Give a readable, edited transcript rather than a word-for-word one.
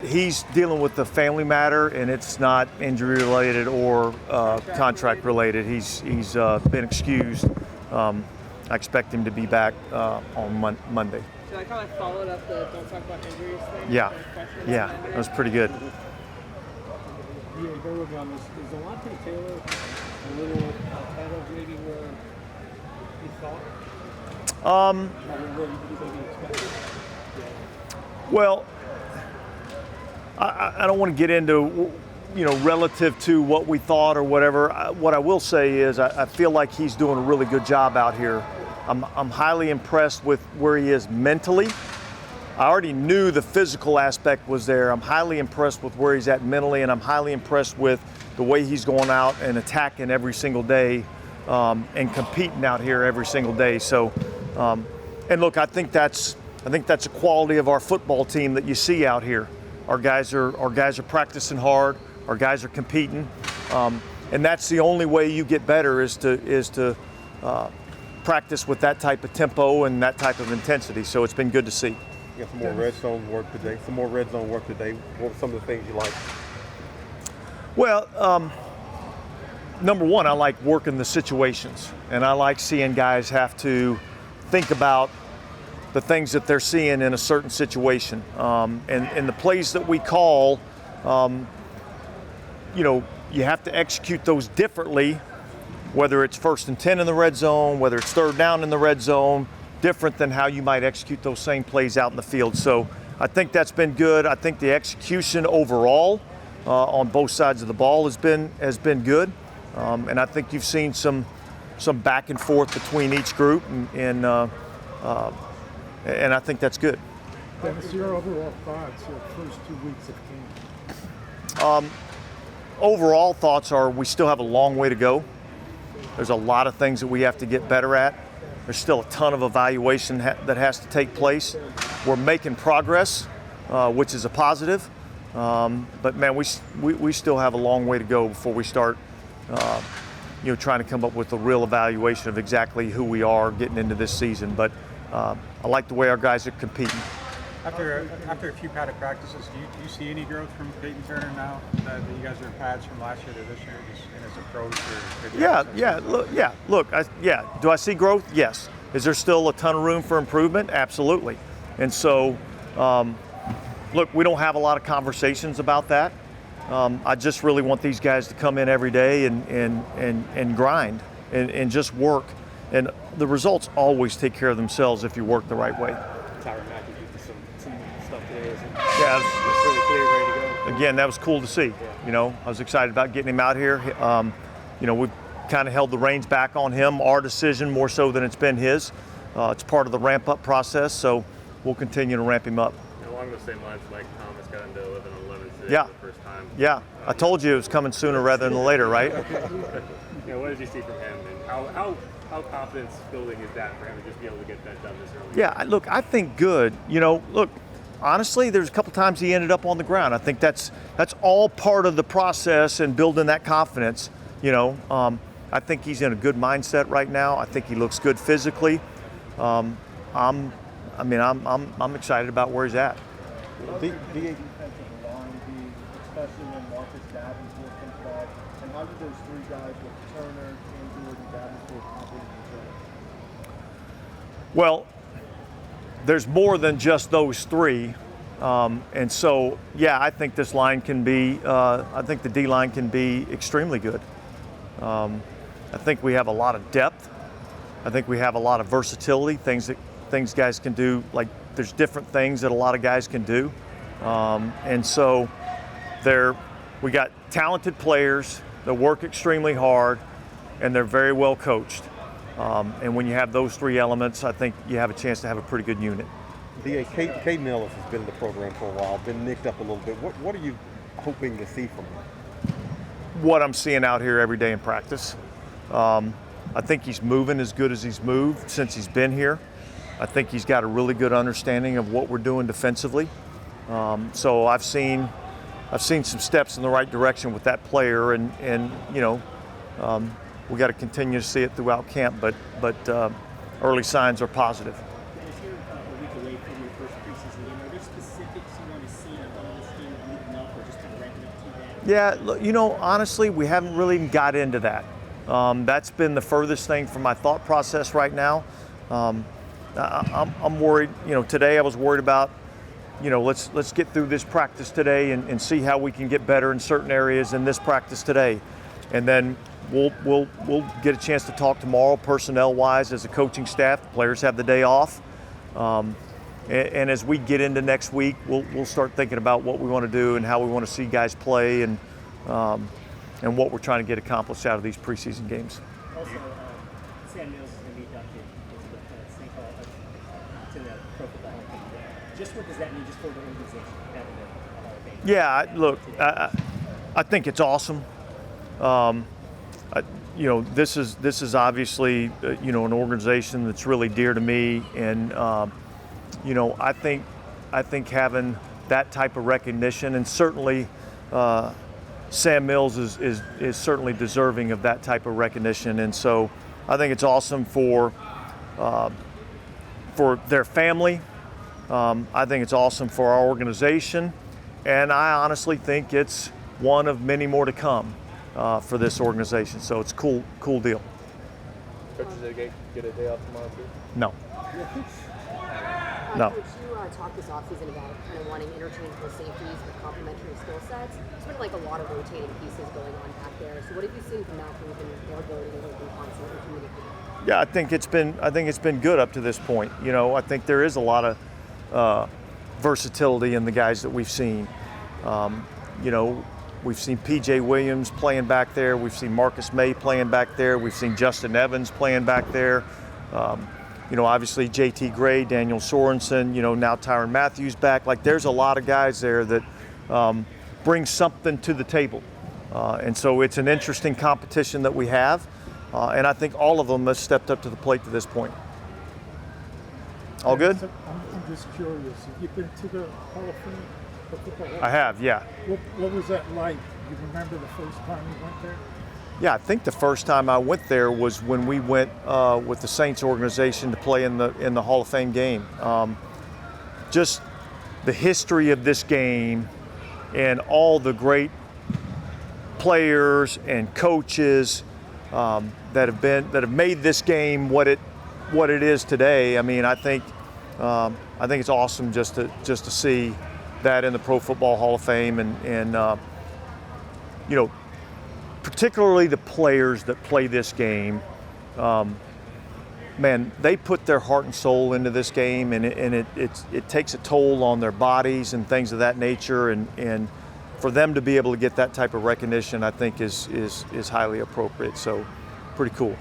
he's dealing with the family matter, and it's not injury related or contract related. He's been excused. I expect him to be back on Monday. So I kind of followed up the don't talk about injuries thing. Yeah, that was pretty good. Yeah, bear with me on this. Is Delonte Taylor a little ahead of maybe where he thought? Well, I don't want to get into, relative to what we thought or whatever. What I will say is I feel like he's doing a really good job out here. I'm highly impressed with where he is mentally. I already knew the physical aspect was there. I'm highly impressed with where he's at mentally, and I'm highly impressed with the way he's going out and attacking every single day and competing out here every single day. So, and look, I think that's a quality of our football team that you see out here. Our guys are practicing hard. Our guys are competing, and that's the only way you get better is to practice with that type of tempo and that type of intensity. So it's been good to see. You got some more red zone work today. What were some of the things you liked? Well, number one, I like working the situations, and I like seeing guys have to think about the things that they're seeing in a certain situation. And the plays that we call, you have to execute those differently, whether it's 1st and 10 in the red zone, whether it's 3rd down in the red zone, different than how you might execute those same plays out in the field. So I think that's been good. I think the execution overall on both sides of the ball has been good. And I think you've seen some back and forth between each group, and I think that's good. What's your overall thoughts your first 2 weeks of camp? Overall thoughts are we still have a long way to go. There's a lot of things that we have to get better at. There's still a ton of evaluation that has to take place. We're making progress, which is a positive. But man, we still have a long way to go before we start, trying to come up with a real evaluation of exactly who we are getting into this season. But I like the way our guys are competing. After a few padded practices, do you see any growth from Peyton Turner now that you guys are pads from last year to this year, just in his approach? Do I see growth? Yes. Is there still a ton of room for improvement? Absolutely. And so, look, we don't have a lot of conversations about that. I just really want these guys to come in every day and grind and just work. And the results always take care of themselves if you work the right way. Really clear, ready to go. Again, that was cool to see. I was excited about getting him out here. We've kind of held the reins back on him, our decision more so than it's been his. It's part of the ramp-up process, so we'll continue to ramp him up. Along the same lines, Mike Thomas got into 11-11 today Yeah. for the first time. Yeah, I told you it was coming sooner rather than later, right? What did you see from him, and how confidence building is that for him to just be able to get that done this early? Yeah, look, I think good. Honestly, there's a couple times he ended up on the ground. I think that's all part of the process and building that confidence. I think he's in a good mindset right now. I think he looks good physically. I'm excited about where he's at. Especially when Marcus Davenport comes back, and how do those three guys with Turner and Jordan Davenport complement each other? Well, there's more than just those three. And so, I think this line can be, I think the D-line can be extremely good. I think we have a lot of depth. I think we have a lot of versatility, things guys can do. Like, there's different things that a lot of guys can do. And so we got talented players that work extremely hard, and they're very well coached. And when you have those three elements, I think you have a chance to have a pretty good unit. Caden Ellis has been in the program for a while, been nicked up a little bit. What are you hoping to see from him? What I'm seeing out here every day in practice. I think he's moving as good as he's moved since he's been here. I think he's got a really good understanding of what we're doing defensively. So I've seen some steps in the right direction with that player, and we got to continue to see it throughout camp, but early signs are positive. As you're a week away from your first preseason game, are there specifics you want to see on this game Yeah, you know, honestly, we haven't really even got into that. That's been the furthest thing from my thought process right now. I'm worried. You know, today I was worried about, you know, let's get through this practice today and see how we can get better in certain areas in this practice today, and then we'll get a chance to talk tomorrow, personnel-wise, as a coaching staff. The players have the day off, and as we get into next week, we'll start thinking about what we want to do and how we want to see guys play, and what we're trying to get accomplished out of these preseason games. Also, Sam Mills is going to be inducted into the St. Paul to the Pro Football Hall of Fame. Just what does that mean just for the organization having the Hall of Fame? Yeah, look, I think it's awesome. You know, this is obviously you know, an organization that's really dear to me, and you know, I think having that type of recognition, and certainly Sam Mills is certainly deserving of that type of recognition, and so I think it's awesome for their family. I think it's awesome for our organization, and I honestly think it's one of many more to come for this organization. So it's a cool deal. Coaches get a day off tomorrow too? No. No. Coach, you talked this offseason about kind of wanting interchangeable safeties with complementary skill sets. There's been like a lot of rotating pieces going on back there. So what have you seen from that group and their ability to work in concert and communicate? Yeah, I think it's been good up to this point. You know, I think there is a lot of versatility in the guys that we've seen. You know, we've seen P.J. Williams playing back there. We've seen Marcus May playing back there. We've seen Justin Evans playing back there. You know, obviously J.T. Gray, Daniel Sorensen, you know, now Tyrann Matthews back. Like, there's a lot of guys there that bring something to the table. And so it's an interesting competition that we have. And I think all of them have stepped up to the plate to this point. All good? So I'm just curious. Have you been to the Hall of Fame? The Football Hall of I have, yeah. What was that like? You remember the first time you went there? Yeah, I think the first time I went there was when we went with the Saints organization to play in the Hall of Fame game. Just the history of this game and all the great players and coaches that have made this game what it is today. I mean, I think it's awesome just to see that in the Pro Football Hall of Fame, and you know, particularly the players that play this game. Man, they put their heart and soul into this game, and it takes a toll on their bodies and things of that nature, and for them to be able to get that type of recognition, I think is highly appropriate. So, pretty cool.